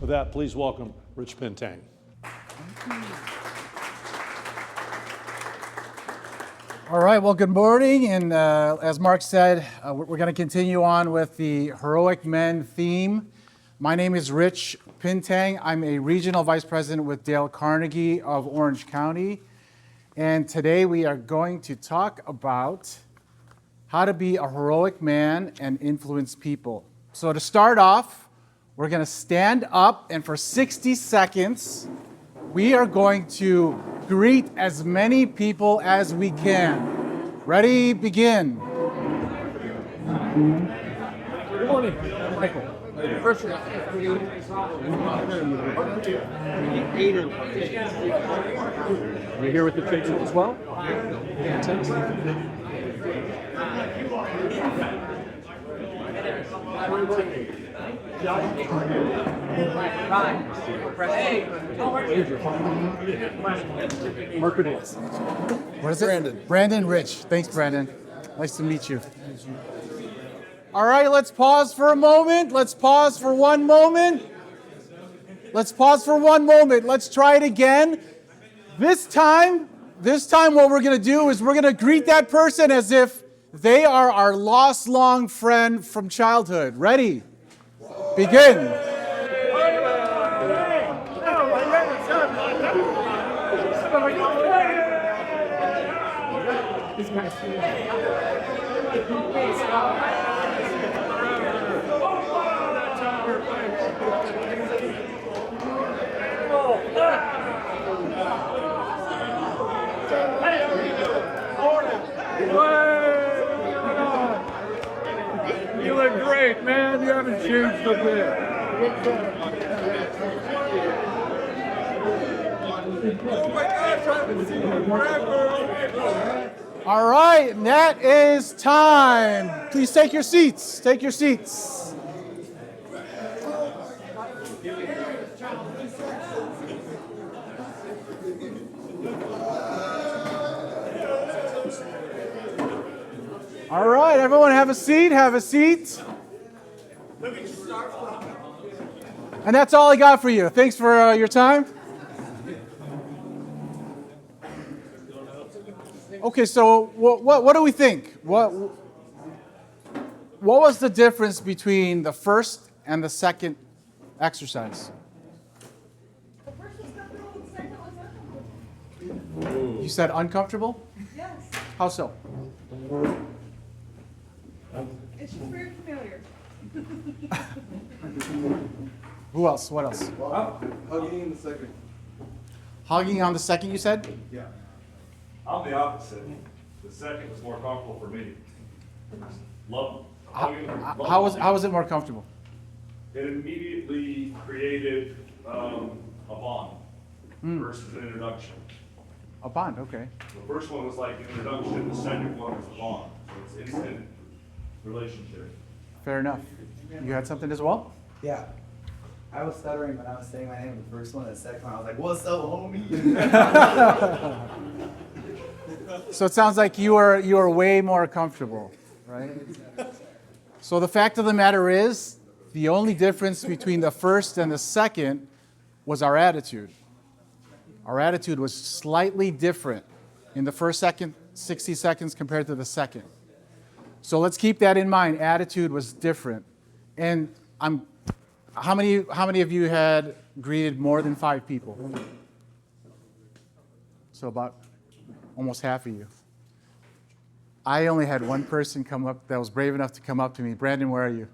With that, please welcome Rich Pintang. All right, well, good morning. And as Mark said, we're going to continue on with the Heroic Men theme. My name is Rich Pintang. I'm a regional vice president with Dale Carnegie of Orange County. And today we are going to talk about how to be a heroic man and influence people. So to start off, we're going to stand up, and for 60 seconds, we are going to greet as many people as we can. Ready? Begin. Good morning, Michael. First, you here with the church as well? Marketing. What is it? Brandon Rich. Thanks, Brandon. Nice to meet you. All right, let's pause for a moment. Let's pause for one moment. Let's try it again. This time, what we're going to do is we're going to greet that person as if they are our lost long friend from childhood. Ready? Begin. You look great, man. You haven't changed a bit. Oh my gosh, I haven't seen you forever. All right, and that is time. Please take your seats. Take your seats. All right, everyone have a seat, And that's all I got for you. Thanks for your time. Okay, so what do we think? What was the difference between the first and the second exercise? The first was comfortable, the second was uncomfortable. You said uncomfortable? Yes, How so? it's just very familiar. Who else? What else? Hugging in the second. Hugging on the second, you said? Yeah. I'm the opposite. The second was more comfortable for me. Love hugging. How was it more comfortable? It immediately created a bond versus an introduction. A bond, okay. The first one was like introduction, the second one was a bond. So it's instant relationship. Fair enough. You had something as well? Yeah. I was stuttering when I was saying my name the first one, and the second one I was like, "What's up, homie?" So it sounds like you are way more comfortable, right? So the fact of the matter is, the only difference between the first and the second was our attitude. Our attitude was slightly different in the first 60 seconds compared to the second. So let's keep that in mind. Attitude was different. And how many of you had greeted more than 5 people? So about almost half of you. I only had one person come up that was brave enough to come up to me. Brandon, where are you?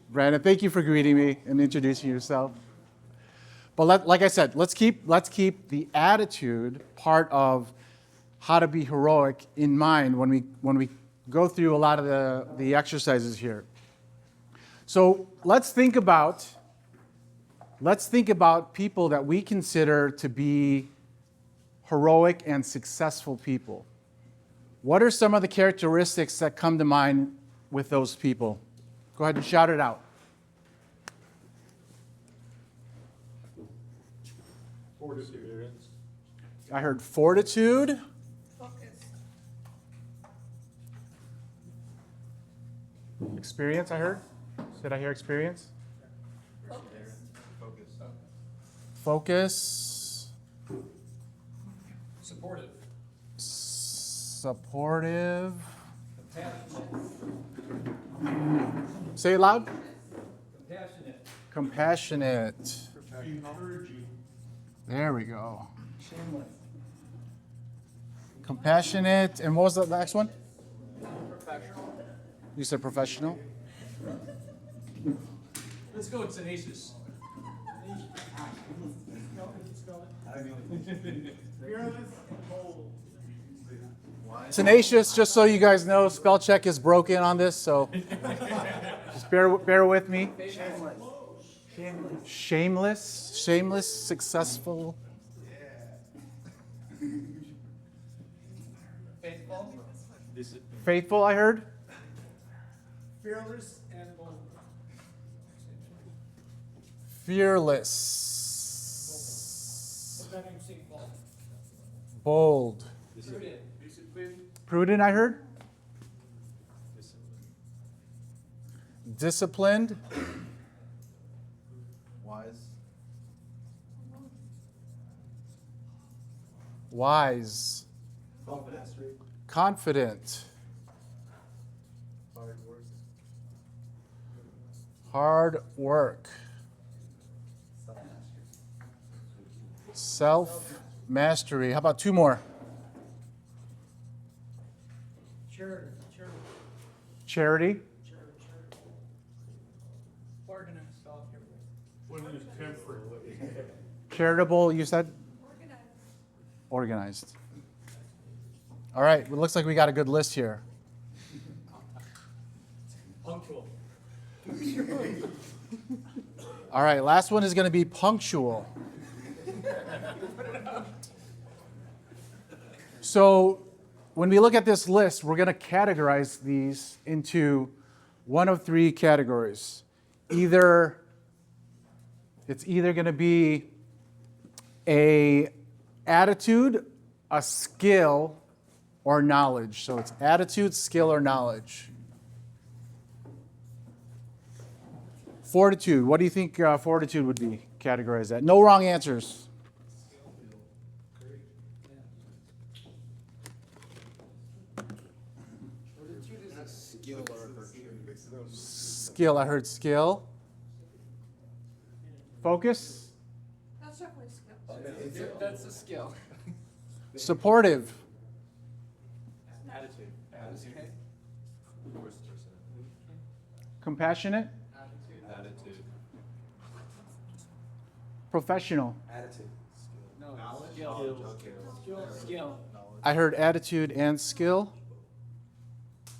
Brandon, thank you for greeting me and introducing yourself. But like I said, let's keep the attitude part of how to be heroic in mind when we go through a lot of the exercises here. So let's think about people that we consider to be heroic and successful people. What are some of the characteristics that come to mind with those people? Go ahead and shout it out. Fortitude. I heard fortitude. Focus. Experience, I heard. Did I hear experience? Focus. Focus. Supportive. Supportive. Say it loud. Compassionate. There we go. Compassionate. And what was the next one? Professional. You said professional. Let's go with tenacious. Tenacious, just so you guys know, spell check is broken on this, so just bear with me. Shameless, successful. Faithful, I heard. Fearless and bold. Fearless. That name St. Paul. Bold. Prudent. Disciplined. Prudent, I heard. Disciplined. Wise. Confident. Hard work. Self-mastery. How about two more? Charity. Charity. Organized. One is temperate. Charitable, you said? Organized. All right, it looks like we got a good list here. Punctual. All right, last one is going to be punctual. So when we look at this list, we're going to categorize these into one of three categories. It's either going to be a attitude, a skill, or knowledge. So it's attitude, skill, or knowledge. Fortitude. What do you think fortitude would be categorized at? No wrong answers. Skill. I heard skill. Focus. That's definitely skill. That's a skill. Supportive. Attitude. Compassionate. Attitude. Professional. No. Skill. I heard attitude and skill.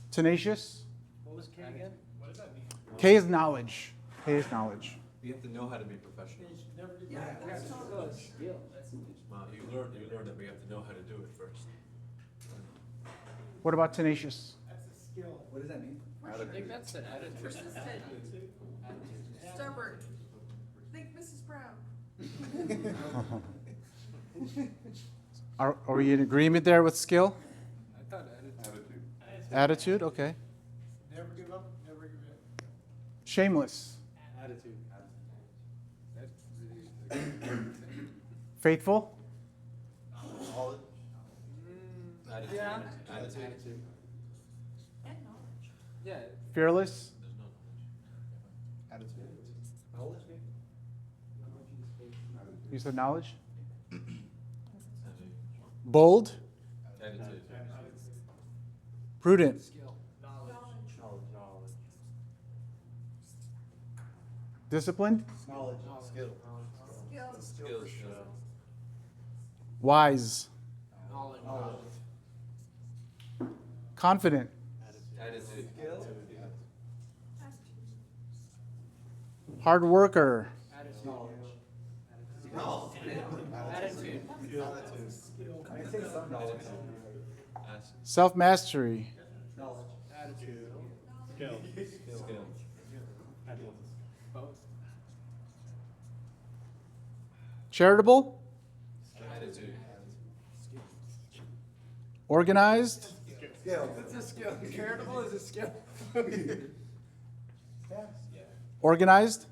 Tenacious. What was K again? What does that mean? K is knowledge. K is knowledge. You have to know how to be professional. That's a skill. You learn that we have to know how to do it first. What about tenacious? That's a skill. What does that mean? I think that's an attitude. Persistent. Stubborn. Think Mrs. Brown. Are we in agreement there with skill? I thought attitude. Attitude, okay. Never give up, never give in. Shameless. Attitude. Faithful. Yeah. Attitude. And knowledge. Yeah. Fearless. You said knowledge? Bold. Attitude. Prudent. Disciplined. Skill. Skills. Wise. Confident. Attitude. Hard worker. Attitude. Self-mastery. Attitude. Skill. Charitable. Attitude. Organized. It's a skill. Charitable is a skill. Organized.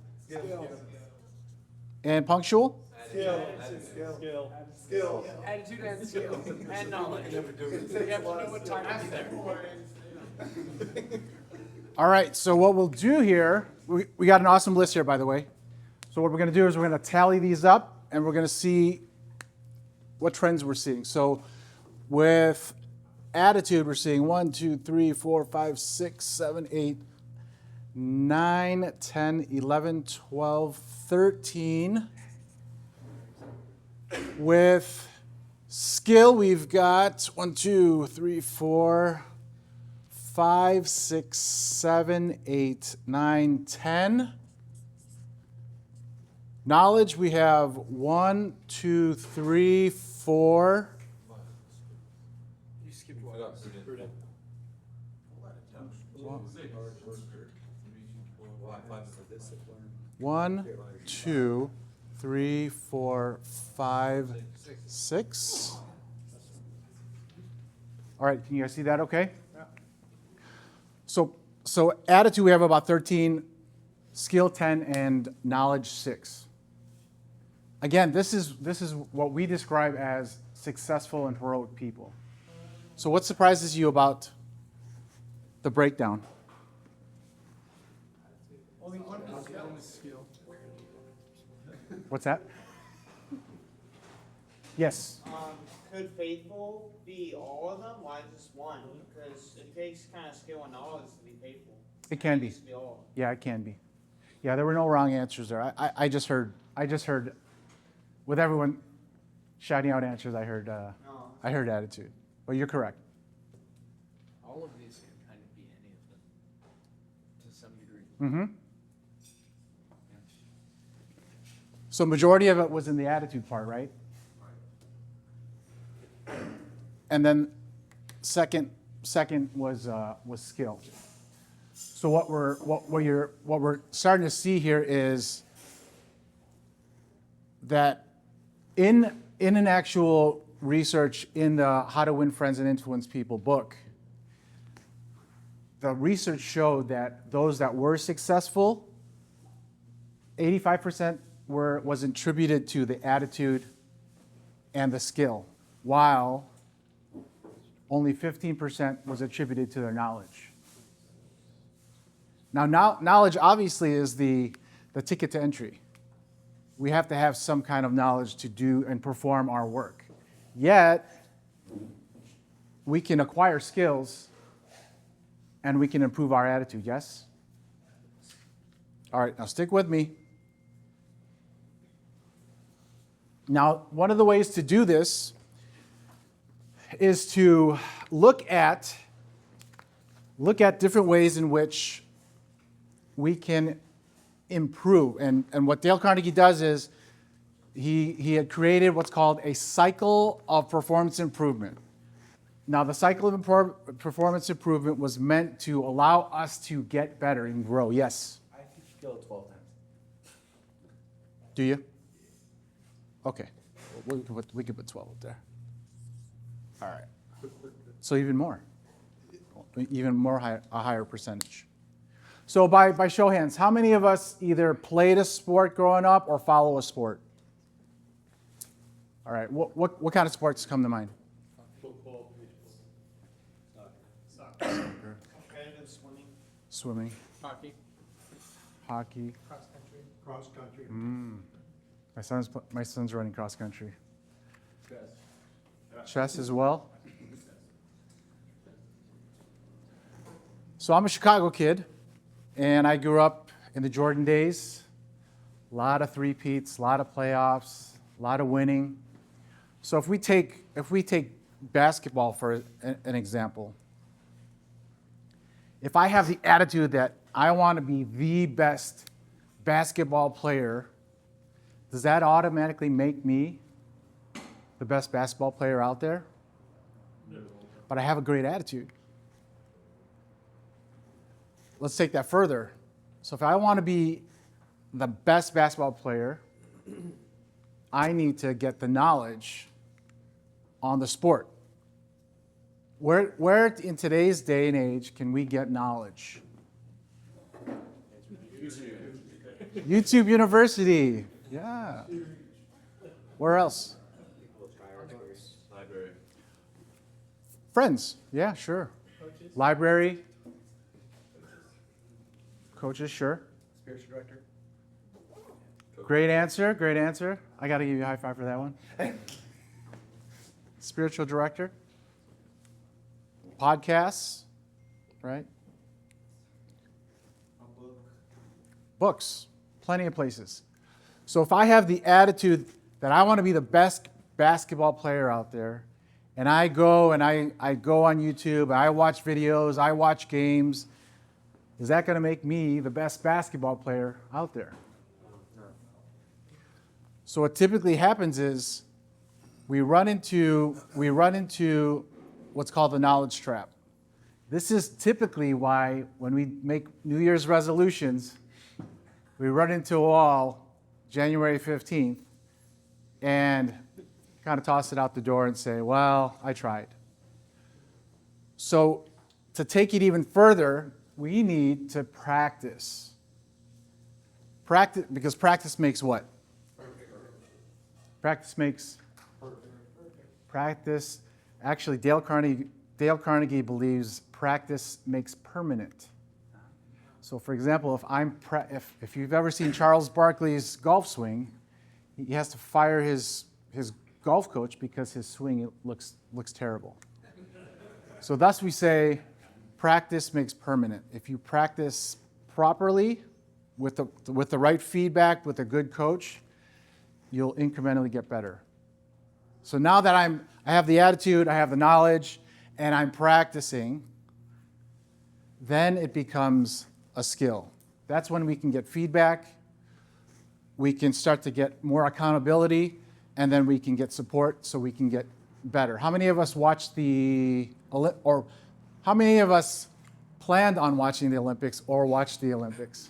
And punctual. Skill. Attitude and skill and knowledge. You have to know what time to be there. All right, so what we'll do here, we got an awesome list here, by the way. So what we're going to do is we're going to tally these up, and we're going to see what trends we're seeing. So with attitude, we're seeing 1, 2, 3, 4, 5, 6, 7, 8, 9, 10, 11, 12, 13. With skill, we've got 1, 2, 3, 4, 5, 6, 7, 8, 9, 10. Knowledge, we have 1, 2, 3, 4. You skipped one. One, 2, 3, 4, 5, 6. All right, can you guys see that okay? So attitude, we have about 13, skill 10, and knowledge 6. Again, this is what we describe as successful and heroic people. So what surprises you about the breakdown? Only one skill. What's that? Yes. Could faithful be all of them? Why just one? Because it takes kind of skill and knowledge to be faithful. It can be. It needs to be all. Yeah, it can be. Yeah, there were no wrong answers there. I just heard, with everyone shouting out answers, I heard attitude. But you're correct. All of these can kind of be any of them to some degree. Mm-hmm. So majority of it was in the attitude part, right? And then second was skill. So what we're starting to see here is that in an actual research in the How to Win Friends and Influence People book, the research showed that those that were successful, 85% was attributed to the attitude and the skill, while only 15% was attributed to their knowledge. Now, knowledge obviously is the ticket to entry. We have to have some kind of knowledge to do and perform our work. Yet, we can acquire skills and we can improve our attitude, yes? All right, now stick with me. Now, one of the ways to do this is to look at different ways in which we can improve. And what Dale Carnegie does is he had created what's called a cycle of performance improvement. Now, the cycle of performance improvement was meant to allow us to get better and grow. Yes? I teach skill 12 times. Do you? Okay. We could put 12 up there. All right. So even more. A higher percentage. So by show of hands, how many of us either played a sport growing up or follow a sport? All right. What kind of sports come to mind? Football, baseball, Competitive swimming. Swimming, Hockey, hockey. Cross country. My son's running cross country. Chess as well. So I'm a Chicago kid, and I grew up in the Jordan days. A lot of three-peats, a lot of playoffs, a lot of winning. So if we take basketball for an example, if I have the attitude that I want to be the best basketball player, does that automatically make me the best basketball player out there? No. But I have a great attitude. Let's take that further. So if I want to be the best basketball player, I need to get the knowledge on the sport. Where in today's day and age can we get knowledge? YouTube University. Yeah. Where else? Library. Friends. Yeah, sure. Library. Coaches, sure. Spiritual director. Great answer. Great answer. I got to give you a high five for that one. Spiritual director. Podcasts, right? A book. Books. Plenty of places. So if I have the attitude that I want to be the best basketball player out there, and I go on YouTube, I watch videos, I watch games, is that going to make me the best basketball player out there? So what typically happens is we run into what's called the knowledge trap. This is typically why when we make New Year's resolutions, we run into a wall January 15th and kind of toss it out the door and say, well, I tried. So to take it even further, we need to practice. Practice, because practice makes what? Practice makes practice. Actually, Dale Carnegie believes practice makes permanent. So, for example, if you've ever seen Charles Barkley's golf swing, he has to fire his golf coach because his swing looks terrible. So, thus we say practice makes permanent. If you practice properly with the right feedback with a good coach, you'll incrementally get better. So now that I have the attitude, I have the knowledge, and I'm practicing, then it becomes a skill. That's when we can get feedback, we can start to get more accountability, and then we can get support so we can get better. How many of us watched how many of us planned on watching the Olympics or watched the Olympics?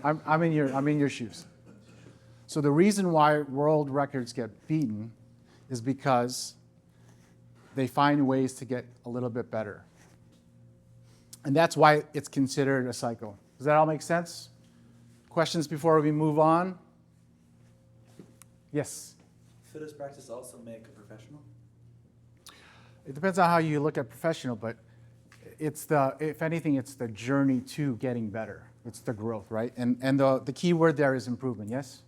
I'm in your shoes. So the reason why world records get beaten is because they find ways to get a little bit better. And that's why it's considered a cycle. Does that all make sense? Questions before we move on? Yes? So does practice also make a professional? It depends on how you look at professional, but if anything, it's the journey to getting better. It's the growth, right? And the key word there is improvement, yes?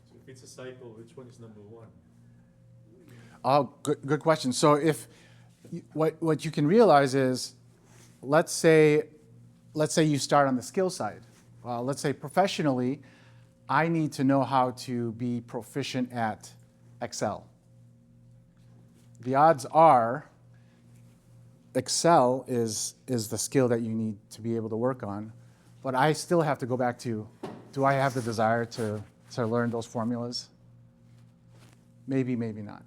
So if it's a cycle, which one is number one? Oh, good question. So what you can realize is, let's say you start on the skill side. Let's say professionally, I need to know how to be proficient at Excel. The odds are Excel is the skill that you need to be able to work on, but I still have to go back to, do I have the desire to learn those formulas? Maybe, maybe not.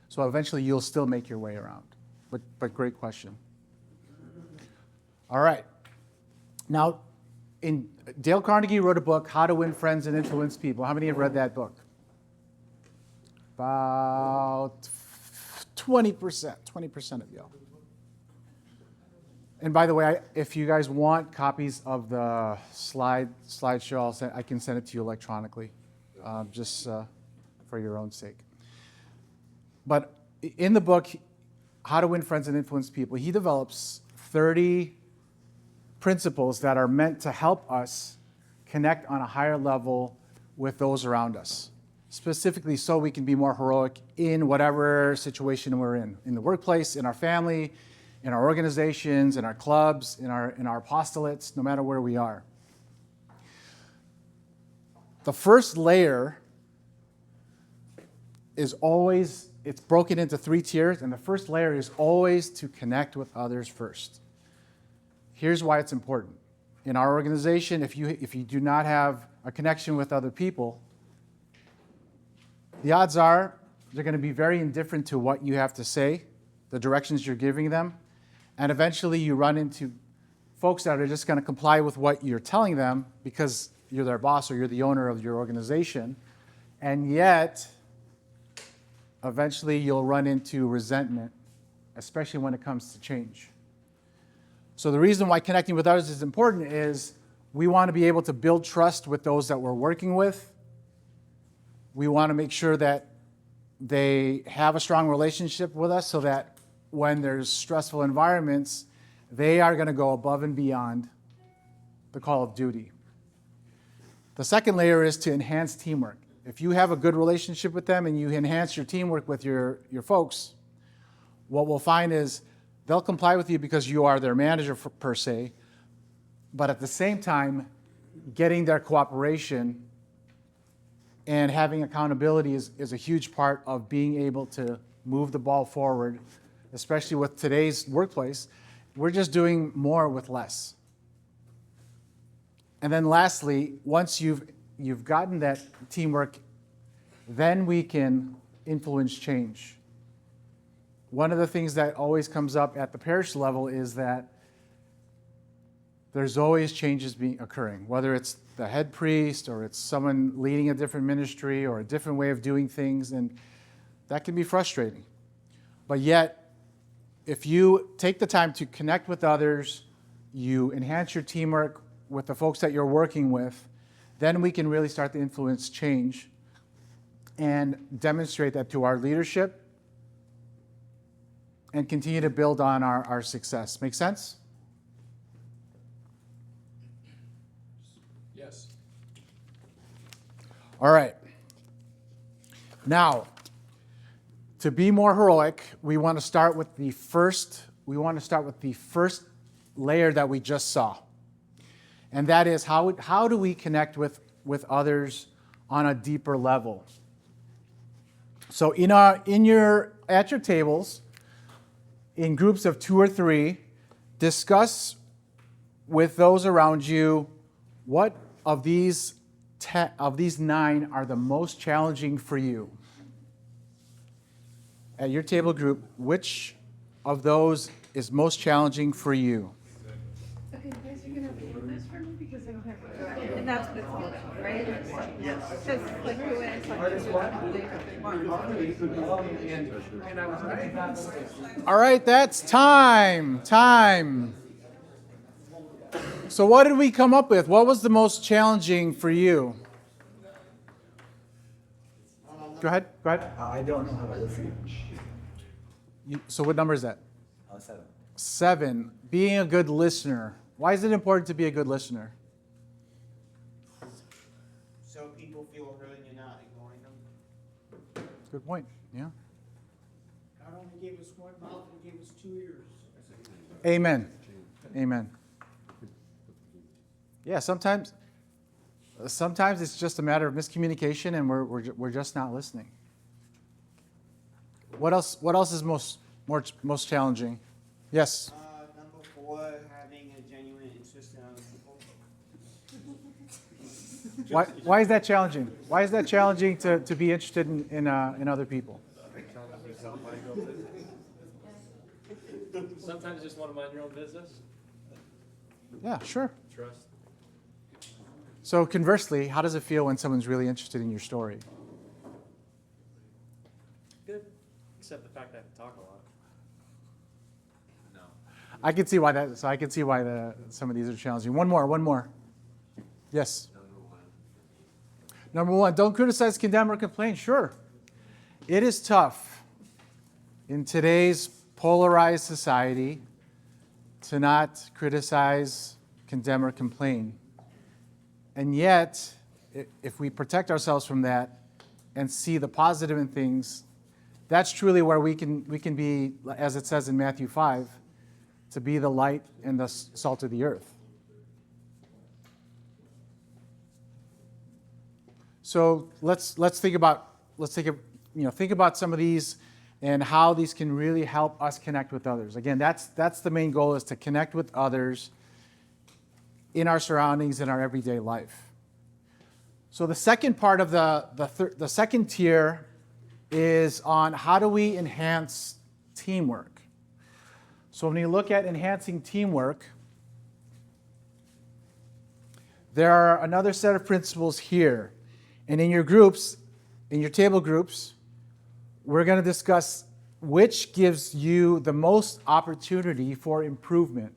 So eventually you'll still make your way around, but great question. All right. Now, Dale Carnegie wrote a book, How to Win Friends and Influence People. How many have read that book? About 20% of y'all. And by the way, if you guys want copies of the slideshow, I can send it to you electronically, just for your own sake. But in the book, How to Win Friends and Influence People, he develops 30 principles that are meant to help us connect on a higher level with those around us, specifically so we can be more heroic in whatever situation we're in the workplace, in our family, in our organizations, in our clubs, in our apostolates, no matter where we are. The first layer is always, it's broken into 3 tiers, and the first layer is always to connect with others first. Here's why it's important. In our organization, if you do not have a connection with other people, the odds are they're going to be very indifferent to what you have to say, the directions you're giving them, and eventually you run into folks that are just going to comply with what you're telling them because you're their boss or you're the owner of your organization, and yet eventually you'll run into resentment, especially when it comes to change. So the reason why connecting with others is important is We want to be able to build trust with those that we're working with. We want to make sure that they have a strong relationship with us so that when there's stressful environments, they are going to go above and beyond the call of duty. The second layer is to enhance teamwork. If you have a good relationship with them and you enhance your teamwork with your folks, what we'll find is they'll comply with you because you are their manager per se, but at the same time, getting their cooperation and having accountability is a huge part of being able to move the ball forward, especially with today's workplace. We're just doing more with less. And then lastly, once you've gotten that teamwork, then we can influence change. One of the things that always comes up at the parish level is that there's always changes occurring, whether it's the head priest or it's someone leading a different ministry or a different way of doing things, and that can be frustrating. But yet, if you take the time to connect with others, you enhance your teamwork with the folks that you're working with, then we can really start to influence change and demonstrate that to our leadership and continue to build on our success. Make sense? Yes. All right. Now, to be more heroic, we want to start with the first layer that we just saw. And that is how do we connect with others on a deeper level? So at your tables, in groups of 2 or 3, discuss with those around you what of these 9 are the most challenging for you. At your table group, which of those is most challenging for you? Okay, you guys are gonna read this for me because I don't have it. And that's what it's all about, right? Yes. Because like the way I saw All right, that's time. So what did we come up with? What was the most challenging for you? Go ahead. I don't know how to listen. So what number is that? 7. 7. Being a good listener. Why is it important to be a good listener? So people feel heard and you're not ignoring them. Good point. Yeah. God only gave us one mouth and gave us 2 ears. Amen. Yeah, sometimes it's just a matter of miscommunication and we're just not listening. What else is most challenging? Yes. Number 4, having a genuine interest in other people. Why is that challenging? Why is that challenging to be interested in other people? Sometimes you just want to mind your own business. Yeah, sure. Trust. So conversely, how does it feel when someone's really interested in your story? Good, except the fact that I have to talk a lot. No. I can see why that. So I can see why some of these are challenging. One more. Yes. Number 1, don't criticize, condemn, or complain. Sure, it is tough in today's polarized society to not criticize, condemn, or complain. And yet, if we protect ourselves from that and see the positive in things, that's truly where we can be, as it says in Matthew 5, to be the light and the salt of the earth. So let's think about some of these and how these can really help us connect with others. Again, that's the main goal, is to connect with others in our surroundings, in our everyday life. So the second part of the second tier is on how do we enhance teamwork. So when you look at enhancing teamwork, there are another set of principles here. And in your groups, in your table groups, we're going to discuss which gives you the most opportunity for improvement.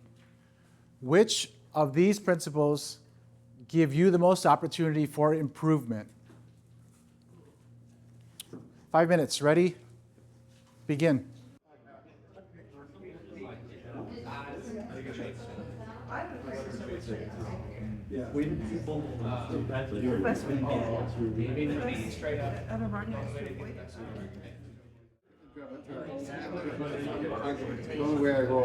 Which of these principles give you the most opportunity for improvement? 5 minutes. Ready? Begin. The only way I go.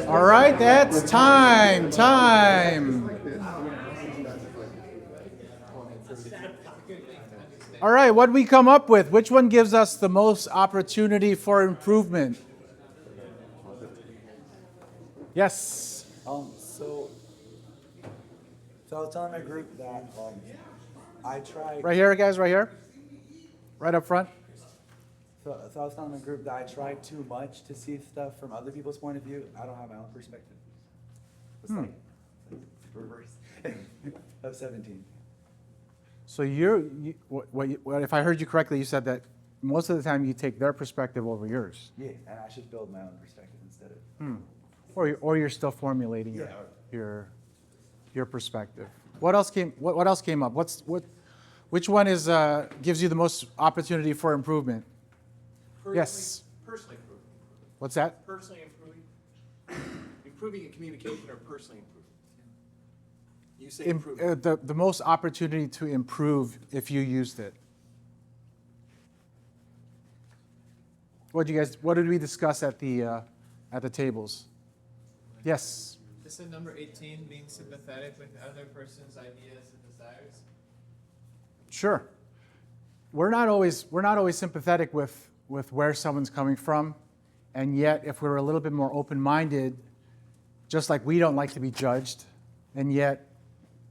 All right, that's time. All right, what did we come up with? Which one gives us the most opportunity for improvement? Yes. So I was telling my group that I try. Right here, guys, right here. Right up front. So I was telling my group that I try too much to see stuff from other people's point of view. I don't have my own perspective. It's like reverse of 17. So if I heard you correctly, you said that most of the time you take their perspective over yours. Yeah, and I should build my own perspective instead of. Or you're still formulating your perspective. What else came up? Which one gives you the most opportunity for improvement? Yes. Personally improving. What's that? Personally improving. Improving in communication or personally improving? You say improving. The most opportunity to improve if you used it. What did we discuss at the tables? Yes. Isn't number 18 being sympathetic with the other person's ideas and desires? Sure. We're not always sympathetic with where someone's coming from, and yet if we're a little bit more open-minded, just like we don't like to be judged, and yet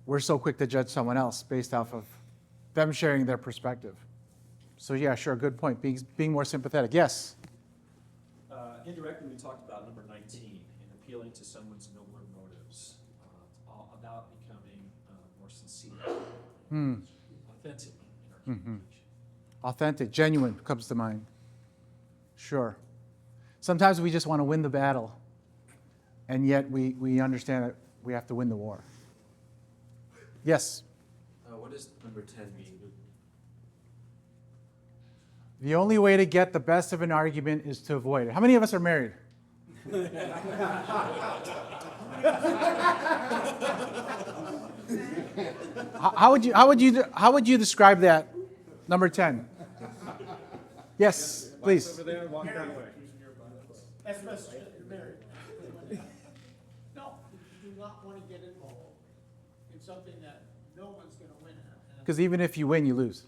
we're so quick to judge someone else based off of them sharing their perspective. So yeah, sure, good point. Being more sympathetic. Yes. Indirectly, we talked about number 19 and appealing to someone's nobler motives. It's all about becoming more sincere, authentic in our communication. Authentic, genuine comes to mind. Sure. Sometimes we just want to win the battle, and yet we understand that we have to win the war. Yes? What does number 10 mean? The only way to get the best of an argument is to avoid it. How many of us are married? How would you describe that? Number 10. Yes, please. That's best you're married. No, you do not want to get involved in something that no one's going to win at. Because even if you win, you lose.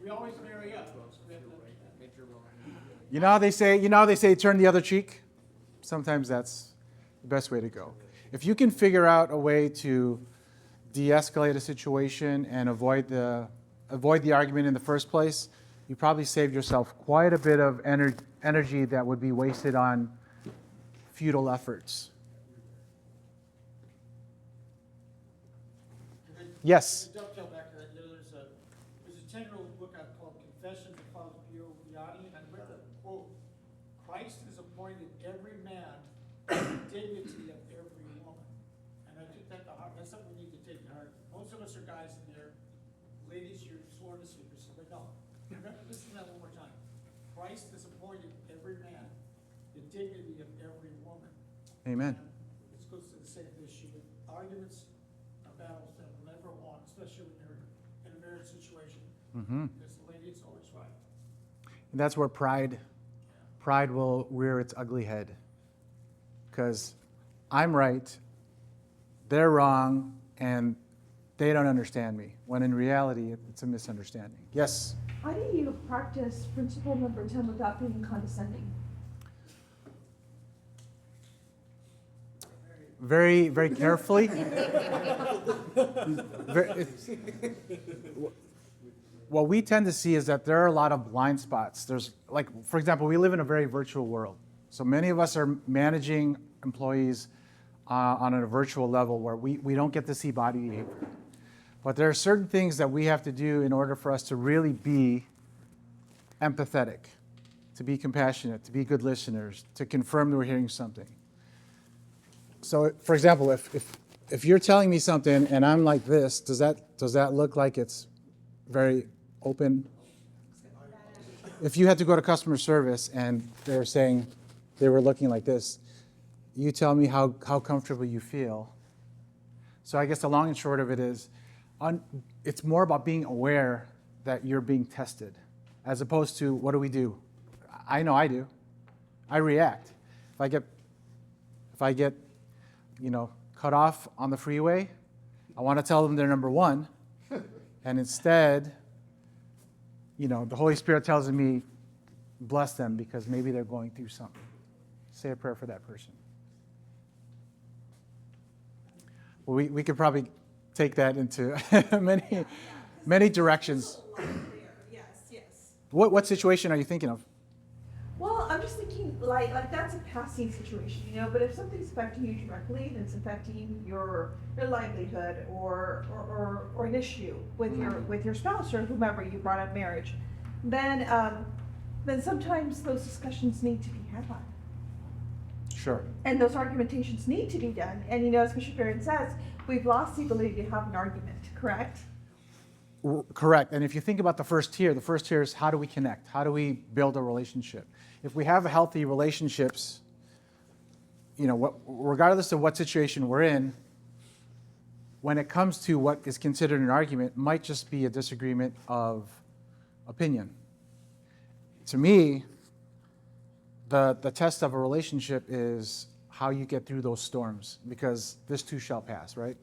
We always marry up. You know how they say turn the other cheek? Sometimes that's the best way to go. If you can figure out a way to de-escalate a situation and avoid the argument in the first place, you probably saved yourself quite a bit of energy that would be wasted on futile efforts. Yes. To dovetail back to that, there's a 10-year-old book out called Confessions of Father Pio Vianney, and I read the quote, Christ has appointed every man the dignity of every woman. And I took that to heart. That's something we need to take to heart. Most of us are guys in there. Ladies, you're sworn to secrecy, but no. Listen to that one more time. Christ has appointed every man the dignity of every woman. Amen. And this goes to the same issue with arguments, battles that we'll never won, especially when you're in a marriage situation. Because the lady is always right. And that's where pride will rear its ugly head. Because I'm right, they're wrong, and they don't understand me. When in reality, it's a misunderstanding. Yes? How do you practice principle number 10 without being condescending? Very, very carefully. What we tend to see is that there are a lot of blind spots. There's, like, for example, we live in a very virtual world. So many of us are managing employees on a virtual level where we don't get to see body behavior. But there are certain things that we have to do in order for us to really be empathetic, to be compassionate, to be good listeners, to confirm that we're hearing something. So, for example, if you're telling me something and I'm like this, does that look like it's very open? If you had to go to customer service and they were looking like this, you tell me how comfortable you feel. So I guess the long and short of it is, it's more about being aware that you're being tested, as opposed to what do? I know I do. I react. If I get cut off on the freeway, I want to tell them they're number one, and instead, the Holy Spirit tells me, bless them because maybe they're going through something. Say a prayer for that person. Well, we could probably take that into many directions. Yes. What situation are you thinking of? Well, I'm just thinking like that's a passing situation, but if something's affecting you directly and it's affecting your livelihood or an issue with your spouse or whomever you brought up marriage, then sometimes those discussions need to be had. Sure. And those argumentations need to be done. And as Bishop Barron says, we've lost the ability to have an argument, correct? Correct. And if you think about the first tier is how do we connect? How do we build a relationship? If we have healthy relationships, regardless of what situation we're in, when it comes to what is considered an argument, might just be a disagreement of opinion. To me, the test of a relationship is how you get through those storms, because this too shall pass, right?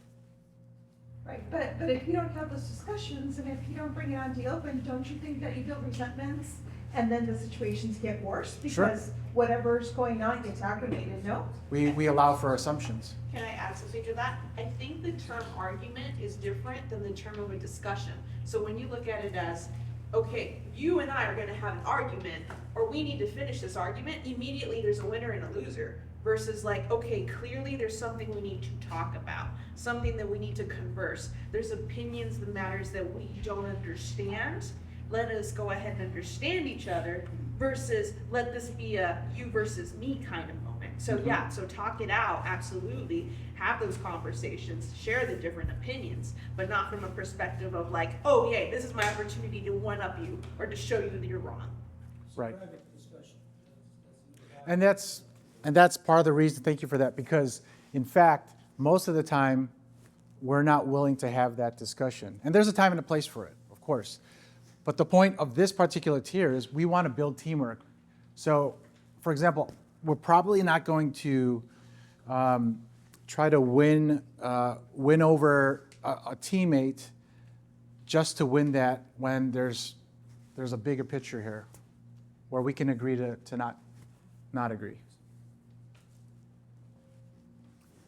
Right, but if you don't have those discussions and if you don't bring it on the open, don't you think that you build resentments and then the situations get worse because Sure. whatever's going on gets aggravated, no? We allow for assumptions. Can I add something to that? I think the term argument is different than the term of a discussion. So when you look at it as, okay, you and I are gonna have an argument, or we need to finish this argument, immediately there's a winner and a loser. Versus like, okay, clearly there's something we need to talk about, something that we need to converse. There's opinions, the matters that we don't understand. Let us go ahead and understand each other versus let this be a you versus me kind of moment. So yeah, so talk it out, absolutely. Have those conversations, share the different opinions, but not from a perspective of like, oh yeah, this is my opportunity to one-up you or to show you that you're wrong. Right. And that's part of the reason, thank you for that, because in fact, most of the time, we're not willing to have that discussion. And there's a time and a place for it, of course. But the point of this particular tier is we want to build teamwork. So, for example, we're probably not going to try to win over a teammate just to win that when there's a bigger picture here where we can agree to not agree.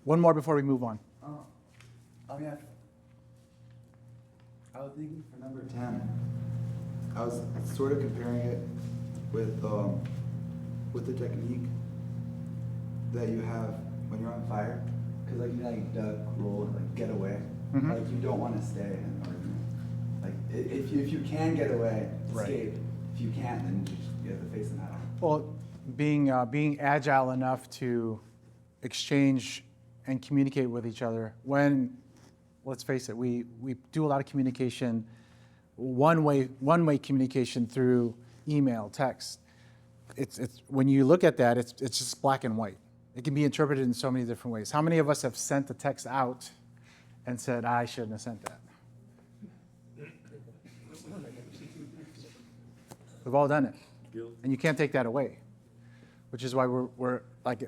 One more before we move on. I was thinking for number 10, I was sort of comparing it with the technique that you have when you're on fire, because you duck, roll, and get away. Mm-hmm. You don't want to stay in an argument. If you can get away, escape. Right. If you can't, then you have to face them head on. Well, being agile enough to exchange and communicate with each other when, let's face it, we do a lot of communication, one-way communication through email, text. It's when you look at that, it's just black and white. It can be interpreted in so many different ways. How many of us have sent a text out and said, I shouldn't have sent that? We've all done it. And you can't take that away, which is why we're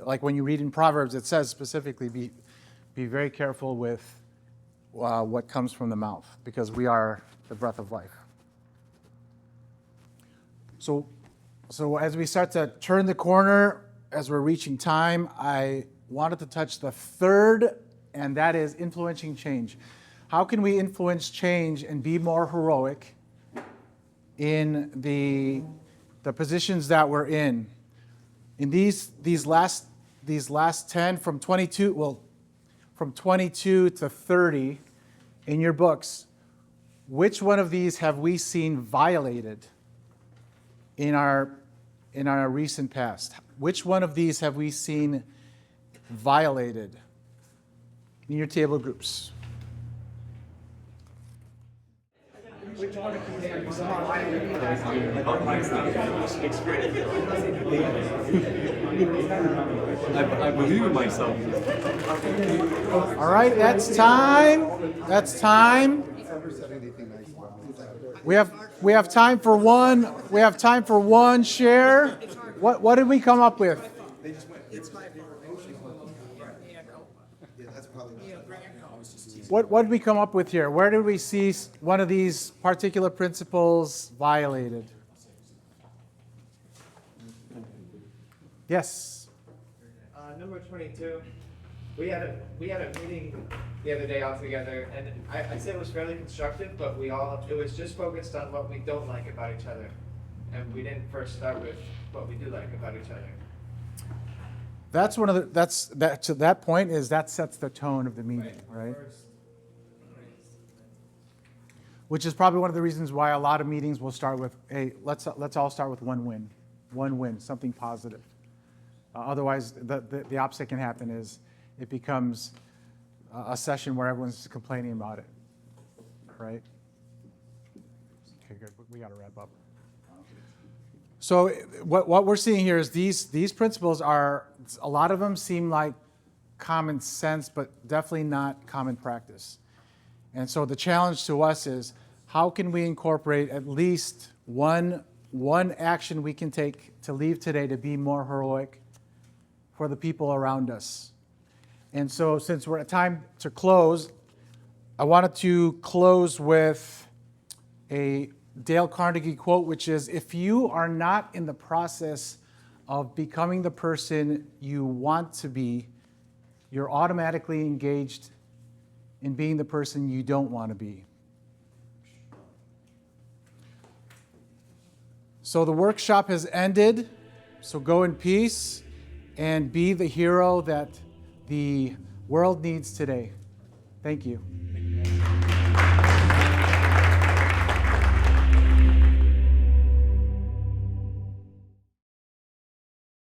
like when you read in Proverbs, it says specifically, be very careful with what comes from the mouth, because we are the breath of life. So as we start to turn the corner, as we're reaching time, I wanted to touch the third, and that is influencing change. How can we influence change and be more heroic in the positions that we're in? In these last 10 from 22, well, from 22 to 30 in your books, which one of these have we seen violated in our recent past? Which one of these have we seen violated in your table groups? I believe in myself. All right, that's time. That's time. We have time for one. We have time for one share. What did we come up with? What did we come up with here? Where did we see one of these particular principles violated? Yes. Number 22. We had a meeting the other day all together, and I'd say it was fairly constructive, but it was just focused on what we don't like about each other, and we didn't first start with what we do like about each other. That's one of the to that point is that sets the tone of the meeting, right? Which is probably one of the reasons why a lot of meetings will start with, hey, let's all start with one win, something positive. Otherwise, the opposite can happen is it becomes a session where everyone's complaining about it, right? Okay, good. We got to wrap up. So what we're seeing here is these principles are, a lot of them seem like common sense, but definitely not common practice. And so the challenge to us is, how can we incorporate at least one action we can take to leave today to be more heroic for the people around us? And so since we're at time to close, I wanted to close with a Dale Carnegie quote, which is, if you are not in the process of becoming the person you want to be, you're automatically engaged in being the person you don't want to be. So the workshop has ended, so go in peace and be the hero that the world needs today. Thank you.